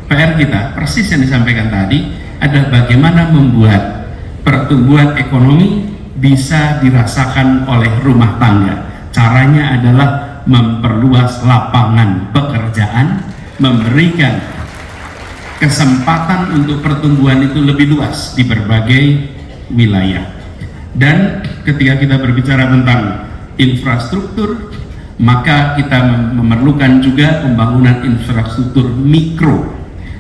PR kita persis yang disampaikan tadi adalah bagaimana membuat pertumbuhan ekonomi bisa dirasakan oleh rumah tangga. Caranya adalah memperluas lapangan pekerjaan, memberikan kesempatan untuk pertumbuhan itu lebih luas di berbagai wilayah. Dan ketika kita berbicara tentang infrastruktur, maka kita memerlukan juga pembangunan infrastruktur mikro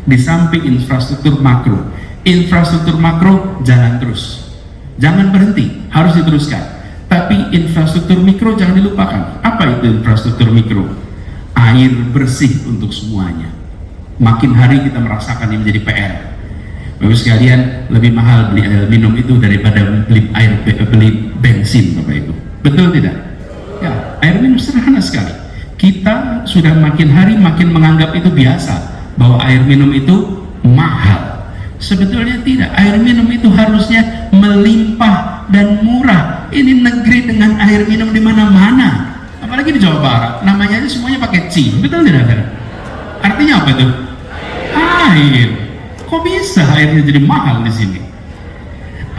di samping infrastruktur makro. Infrastruktur makro jalan terus, jangan berhenti, harus diteruskan. Tapi infrastruktur mikro jangan dilupakan. Apa itu infrastruktur mikro? Air bersih untuk semuanya. Makin hari kita merasakan ini menjadi PR. Bapak sekalian, lebih mahal beli air minum itu daripada beli bensin, Bapak Ibu. Betul tidak? Ya, air minum sederhana sekali. Kita sudah makin hari makin menganggap itu biasa, bahwa air minum itu mahal. Sebetulnya tidak. Air minum itu harusnya melimpah dan murah. Ini negeri dengan air minum di mana-mana. Apalagi di Jawa Barat, namanya aja semuanya pakai C. Betul tidak? Artinya apa itu? Air. Kok bisa airnya jadi mahal di sini?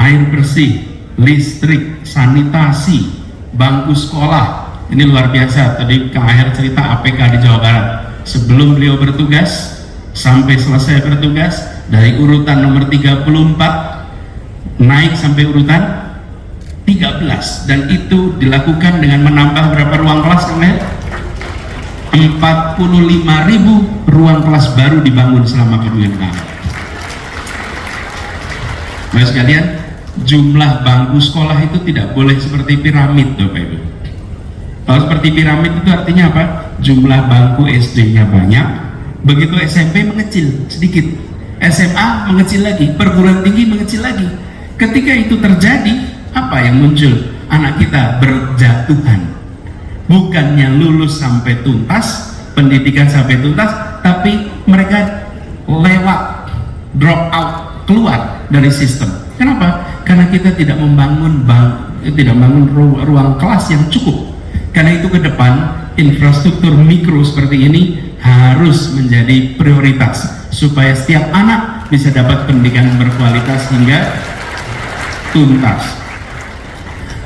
Air bersih, listrik, sanitasi, bangku sekolah. Ini luar biasa. Tadi Kang Aher cerita APK di Jawa Barat. Sebelum beliau bertugas sampai selesai bertugas, dari urutan nomor 34 naik sampai urutan 13, dan itu dilakukan dengan menambah berapa ruang kelas, Kang Aher? 45.000 ruang kelas baru dibangun selama kepemimpinan. Bapak sekalian, jumlah bangku sekolah itu tidak boleh seperti piramid, Bapak Ibu. Kalau seperti piramid itu artinya apa? Jumlah bangku SD-nya banyak, begitu SMP mengecil sedikit, SMA mengecil lagi, perguruan tinggi mengecil lagi. Ketika itu terjadi, apa yang muncul? Anak kita berjatuhan. Bukannya lulus sampai tuntas, pendidikan sampai tuntas, tapi mereka lewat, drop out, keluar dari sistem. Kenapa? Karena kita tidak membangun ruang kelas yang cukup. Karena itu ke depan infrastruktur mikro seperti ini harus menjadi prioritas supaya setiap anak bisa dapat pendidikan berkualitas hingga tuntas.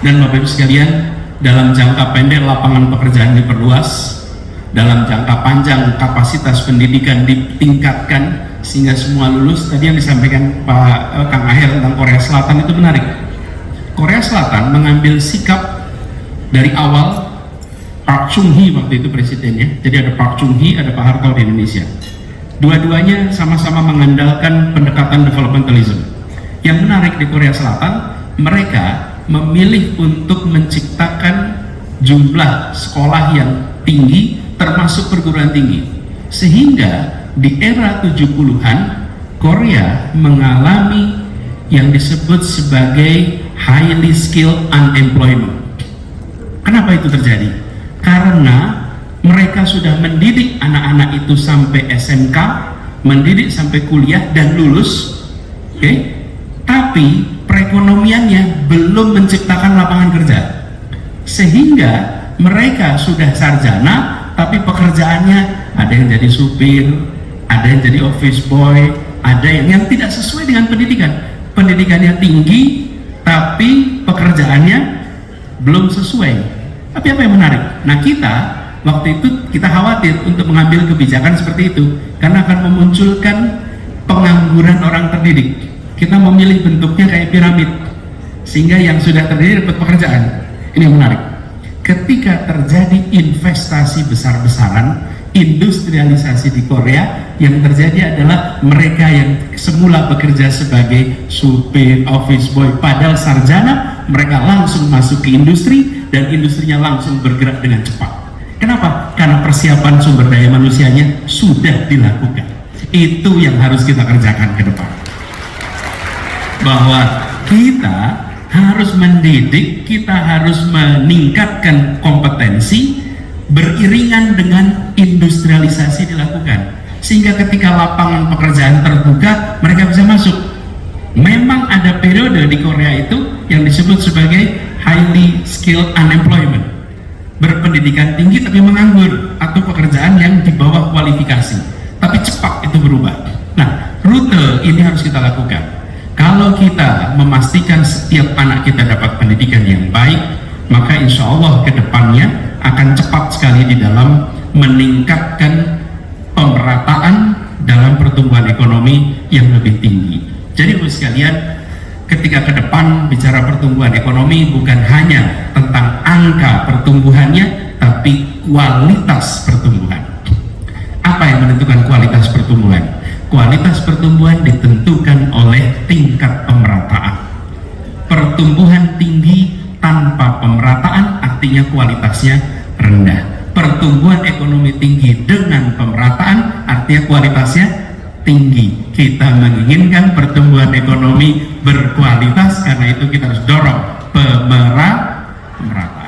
Dan Bapak Ibu sekalian, dalam jangka pendek lapangan pekerjaan diperluas, dalam jangka panjang kapasitas pendidikan ditingkatkan sehingga semua lulus. Tadi yang disampaikan Pak Kang Aher tentang Korea Selatan itu menarik. Korea Selatan mengambil sikap dari awal. Park Chung-hee waktu itu presidennya, jadi ada Park Chung-hee, ada Pak Harto di Indonesia. Dua-duanya sama-sama mengandalkan pendekatan developmentalism. Yang menarik di Korea Selatan, mereka memilih untuk menciptakan jumlah sekolah yang tinggi, termasuk perguruan tinggi, sehingga di era 70-an Korea mengalami yang disebut sebagai highly skilled unemployment. Kenapa itu terjadi? Karena mereka sudah mendidik anak-anak itu sampai SMK, mendidik sampai kuliah dan lulus, tapi perekonomiannya belum menciptakan lapangan kerja, sehingga mereka sudah sarjana tapi pekerjaannya ada yang jadi supir, ada yang jadi office boy, ada yang tidak sesuai dengan pendidikannya tinggi tapi pekerjaannya belum sesuai. Tapi apa yang menarik? Nah, kita waktu itu kita khawatir untuk mengambil kebijakan seperti itu karena akan memunculkan pengangguran orang terdidik. Kita memilih bentuknya kayak piramid sehingga yang sudah terdidik dapat pekerjaan. Ini yang menarik. Ketika terjadi investasi besar-besaran, industrialisasi di Korea, yang terjadi adalah mereka yang semula bekerja sebagai supir, office boy, padahal sarjana, mereka langsung masuk ke industri dan industrinya langsung bergerak dengan cepat. Kenapa? Karena persiapan sumber daya manusianya sudah dilakukan. Itu yang harus kita kerjakan ke depan. Bahwa kita harus mendidik, kita harus meningkatkan kompetensi beriringan dengan industrialisasi dilakukan. Sehingga ketika lapangan pekerjaan terbuka, mereka bisa masuk. Memang ada periode di Korea itu yang disebut sebagai highly skilled unemployment, berpendidikan tinggi tapi menganggur, atau pekerjaan yang di bawah kualifikasi. tapi cepat itu berubah. Nah, rute ini harus kita lakukan. Kalau kita memastikan setiap anak kita dapat pendidikan yang baik, maka insya Allah ke depannya akan cepat sekali di dalam meningkatkan pemerataan dalam pertumbuhan ekonomi yang lebih tinggi. Jadi Bapak sekalian, ketika ke depan bicara pertumbuhan ekonomi bukan hanya tentang angka pertumbuhannya, tapi kualitas pertumbuhan. Apa yang menentukan kualitas pertumbuhan? Kualitas pertumbuhan ditentukan oleh tingkat pemerataan. Pertumbuhan tinggi tanpa pemerataan artinya kualitasnya rendah. Pertumbuhan ekonomi tinggi dengan pemerataan artinya kualitasnya tinggi. Kita menginginkan pertumbuhan ekonomi berkualitas, karena itu kita harus dorong pemerataan.